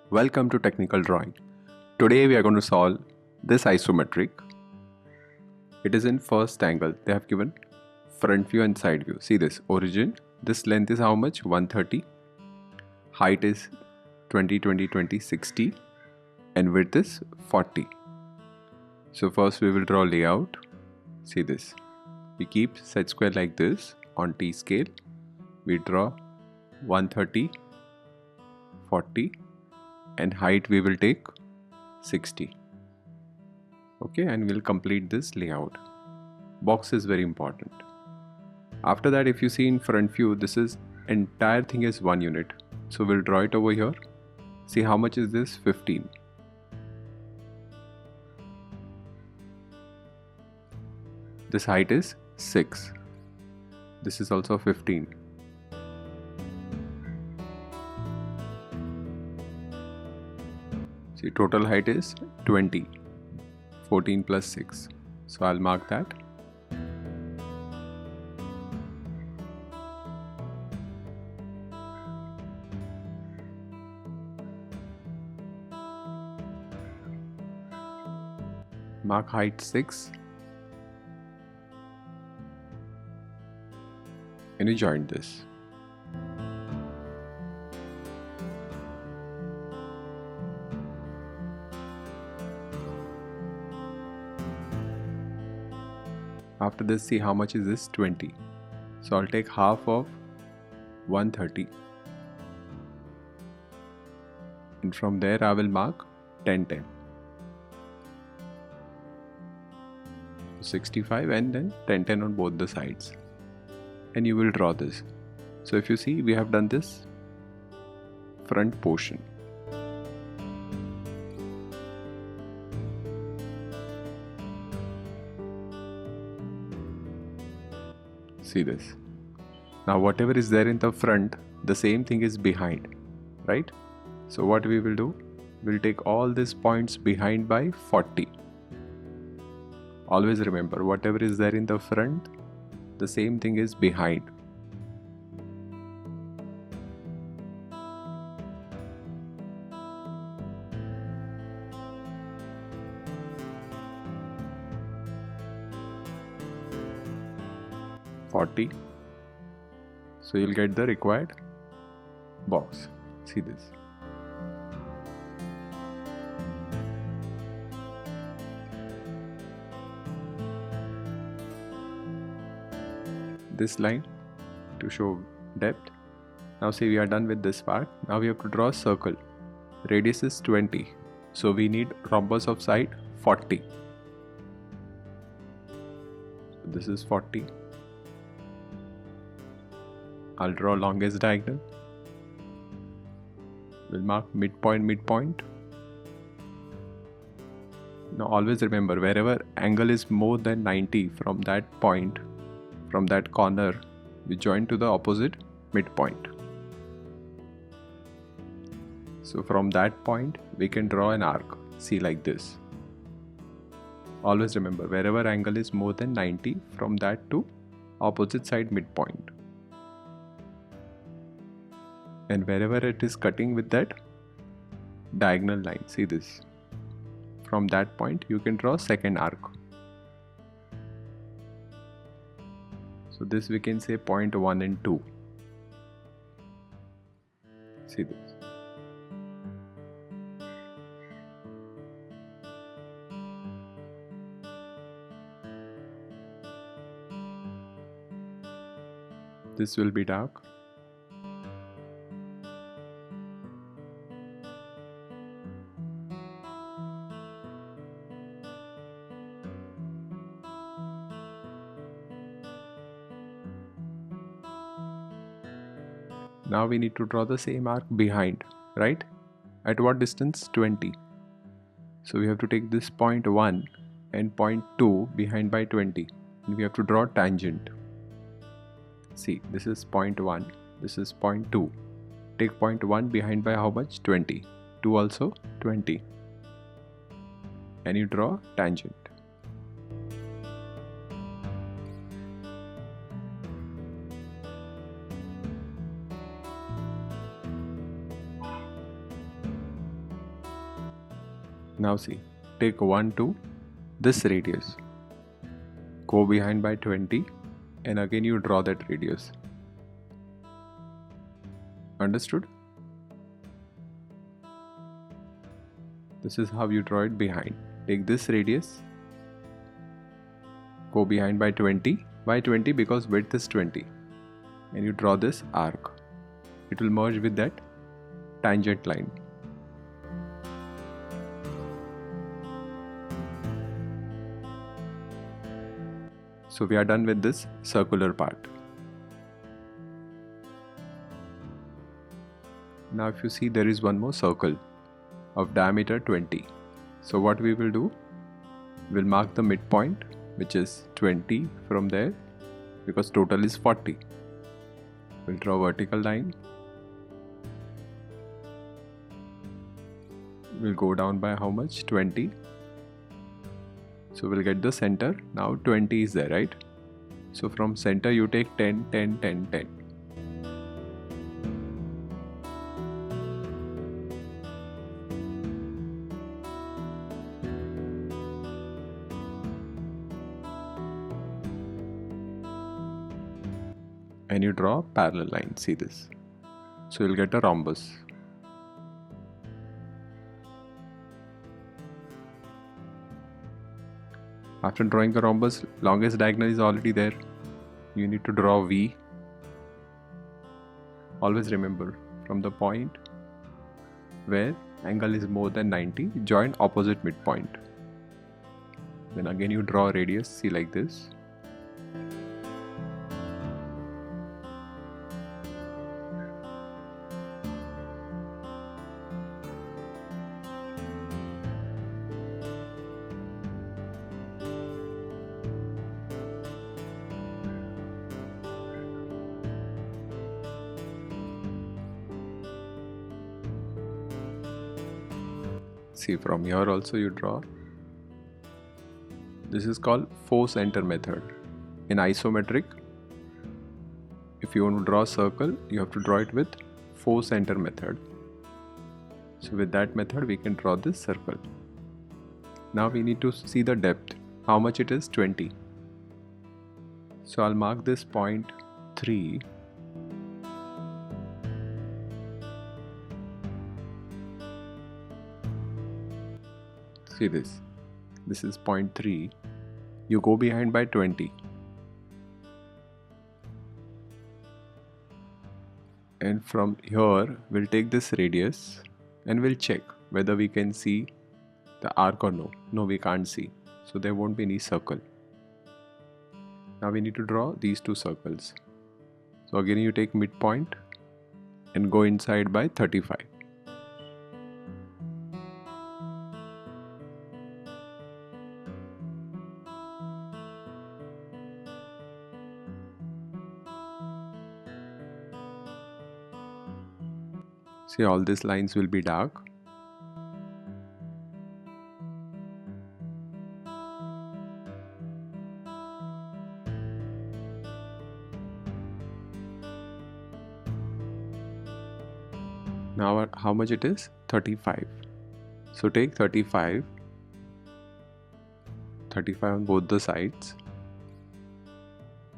Welcome to Technical Drawing. Today we are going to solve this isometric. It is in first angle. They have given front view and side view. See this origin. This length is how much? 130. Height is 20, 20, 20, 60. And width is 40. So first we will draw layout. See this. We keep set square like this on T scale. We draw 130, 40. And height we will take 60. Okay, and we'll complete this layout. Box is very important. After that, if you see in front view, this is entire thing is 1 unit. So we'll draw it over here. See how much is this? 15. This height is 6. This is also 15. See, total height is 20. 14 plus 6. So I'll mark that. Mark height 6. And you join this. After this, see how much is this? 20. So I'll take half of 130. And from there I will mark 10, 10. 65 and then 10, 10 on both the sides. And you will draw this. So if you see, we have done this front portion. See this. Now whatever is there in the front, the same thing is behind, right? So what we will do, we'll take all these points behind by 40. Always remember, whatever is there in the front, the same thing is behind. So you'll get the required box. See this. This line to show depth. Now see, we are done with this part. Now we have to draw a circle. Radius is 20. So we need rhombus of side 40. So this is 40. I'll draw longest diagonal. We'll mark midpoint, midpoint. Now always remember, wherever angle is more than 90 from that point, from that corner, we join to the opposite midpoint. So from that point, we can draw an arc. See, like this. Always remember, wherever angle is more than 90, from that to opposite side midpoint. And wherever it is cutting with that diagonal line, see this. From that point, you can draw second arc. So this we can say point 1 and 2. See this. This will be dark. Now we need to draw the same arc behind, right? At what distance? 20. So we have to take this point 1 and point 2 behind by 20. And we have to draw tangent. See, this is point 1, this is point 2. Take point 1 behind by how much? 20. 2 also 20. And you draw tangent. Now see, take 1 to this radius, go behind by 20 and again you draw that radius. Understood? This is how you draw it behind. Take this radius, go behind by 20. Why 20? Because width is 20. And you draw this arc. It will merge with that tangent line. So we are done with this circular part. Now if you see, there is one more circle of diameter 20. So what we will do, we'll mark the midpoint, which is 20 from there, because total is 40. We'll draw a vertical line. We'll go down by how much? 20. So we'll get the center. Now 20 is there, right? So from center you take 10, 10, 10, 10. And you draw a parallel line, see this. So you'll get a rhombus. After drawing the rhombus, longest diagonal is already there. You need to draw V. Always remember, from the point where angle is more than 90, join opposite midpoint. Then again you draw a radius, see like this. See, from here also you draw. This is called 4 center method. In isometric, if you want to draw a circle, you have to draw it with 4 center method. So with that method we can draw this circle. Now we need to see the depth. How much it is? 20. So I'll mark this point 3. See this. This is point 3. You go behind by 20. And from here we'll take this radius and we'll check whether we can see the arc or no. No, we can't see. So there won't be any circle. Now we need to draw these two circles. So again you take midpoint and go inside by 35. See, all these lines will be dark. Now how much it is? 35. So take 35 on both the sides.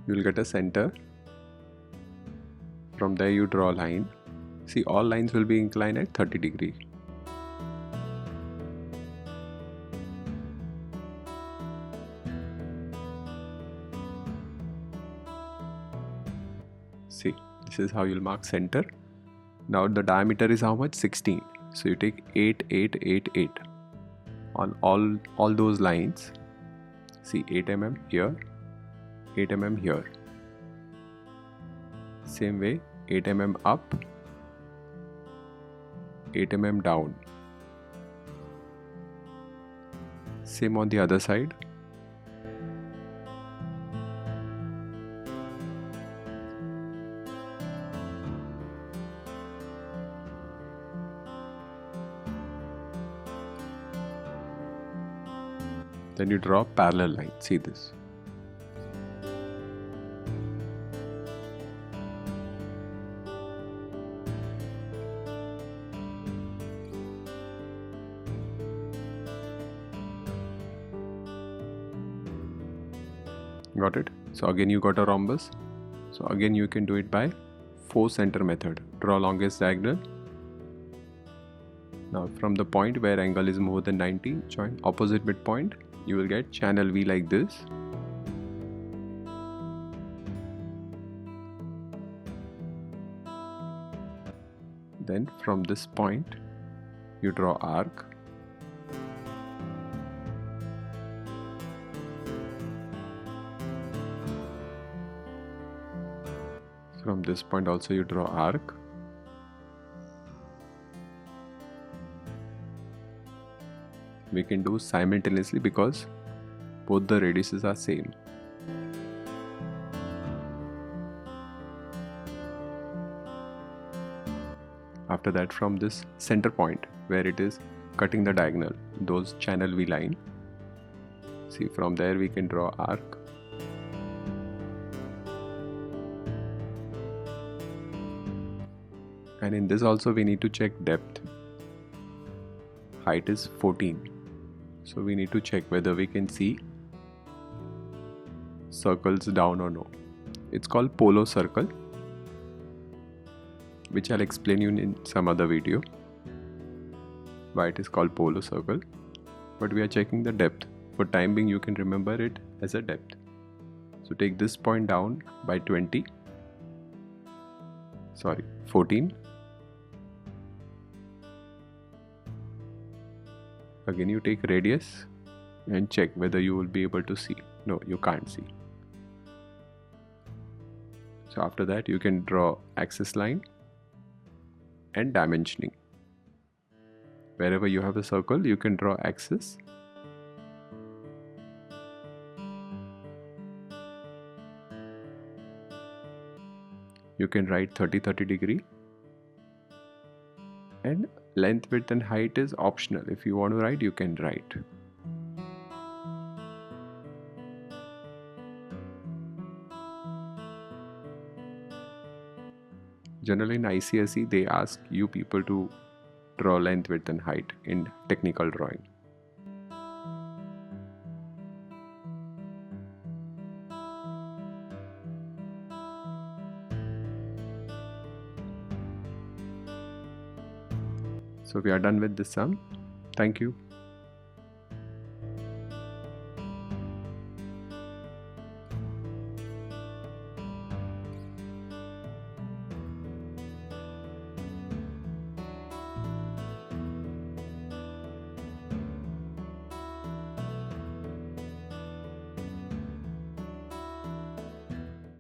You will get a center. From there you draw a line. See, all lines will be inclined at 30 degrees. See, this is how you'll mark center. Now the diameter is how much? 16. So you take 8, 8, 8, 8 on all those lines. See, 8 mm here, 8 mm here. Same way, 8 mm up, 8 mm down. Same on the other side. Then you draw a parallel line. See this. Got it? So again you got a rhombus. So again you can do it by 4 center method. Draw longest diagonal. Now from the point where angle is more than 90, join opposite midpoint. You will get channel V like this. Then from this point you draw arc. From this point also you draw arc. We can do simultaneously because both the radiuses are same. After that, from this center point where it is cutting the diagonal, those channel V line, see, from there we can draw arc. And in this also we need to check depth. Height is 14, so we need to check whether we can see circles down or no. It's called polo circle, which I'll explain you in some other video why it is called polo circle. But we are checking the depth. For time being you can remember it as a depth. So take this point down by 14. Again you take radius and check whether you will be able to see. No, you can't see. So after that you can draw axis line and dimensioning. Wherever you have a circle you can draw axis. You can write 30-30 degree, and length, width and height is optional. If you want to write, you can write. Generally in ICSE they ask you people to draw length, width and height in technical drawing. So we are done with this sum. Thank you.